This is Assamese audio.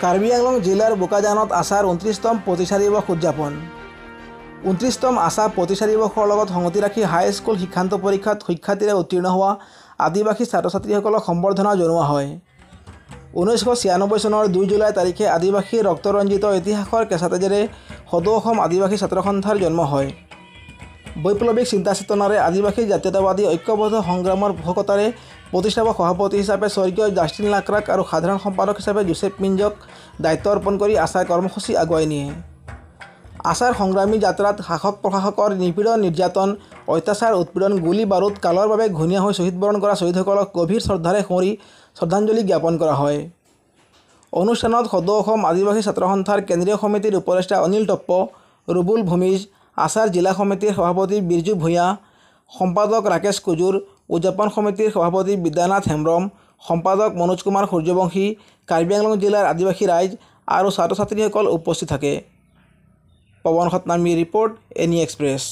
কাৰ্বি আংলং জিলাৰ বোকাজানত আছাৰ 29তম প্ৰতিষ্ঠা দিৱস উদযাপন। 29তম আছা প্ৰতিষ্ঠা দিৱসৰ লগত সংগতি ৰাখি হাইস্কুল শিক্ষান্ত পৰীক্ষাত সুখ্যাতিৰে উত্তীৰ্ণ হোৱা আদিবাসী ছাত্ৰ ছাত্ৰীসকলক সম্বৰ্ধনা জনোৱা হয়। 1996 চনৰ 2 জুলাই তাৰিখে আদিবাসী ৰক্তৰঞ্জিত ইতিহাসৰ কেঁচাতেজেৰে সদৌ অসম আদিবাসী ছাত্ৰ সন্থাৰ জন্ম হয়। বৈপ্লৱিক চিন্তা চেতনাৰে আদিবাসী জাতীয়তাবাদী ঐক্যবদ্ধ সংগ্ৰামৰ পোষকতাৰে প্ৰতিষ্ঠাপক সভাপতি হিচাপে স্বৰ্গীয় জাষ্টিন লাক্ৰাক আৰু সাধাৰণ সম্পাদক হিচাপে জোচেফ মিঞ্জক দায়িত্ব অৰ্পণ কৰি আছাৰ কৰ্মসূচী আগুৱাই নিয়ে। আছাৰ সংগ্ৰামী যাত্ৰাত শাসক প্ৰশাসকৰ নিপীড়ন নিৰ্যাতন অত্যাচাৰ উৎপীড়ন গুলী বাৰুদ কালৰ বাবে ঘূণীয়া হৈ শ্বহীদ বৰণ কৰা শ্বহীদসকলক গভীৰ শ্ৰদ্ধাৰে সুঁৱৰি শ্ৰদ্ধাঞ্জলি জ্ঞাপন কৰা হয়। অনুষ্ঠানত সদৌ অসম আদিবাসী ছাত্ৰ সন্থাৰ কেন্দ্ৰীয় সমিতিৰ উপদেষ্টা অনিল টপ্প, ৰুবুল ভূমিজ, আছাৰ জিলা সমিতিৰ সভাপতি বিৰজু ভূঞা, সম্পাদক ৰাকেশ কুজুৰ, উদযাপন সমিতিৰ সভাপতি বিদ্যানাথ হেমব্ৰম, সম্পাদক মনোজ কুমাৰ সূৰ্যবংশী, কাৰ্বি আংলং জিলাৰ আদিবাসী ৰাইজ আৰু ছাত্ৰ ছাত্ৰীসকল উপস্থিত থাকে। পৱন সতনামীৰ ৰিপৰ্ট, এনি এক্সপ্ৰেছ।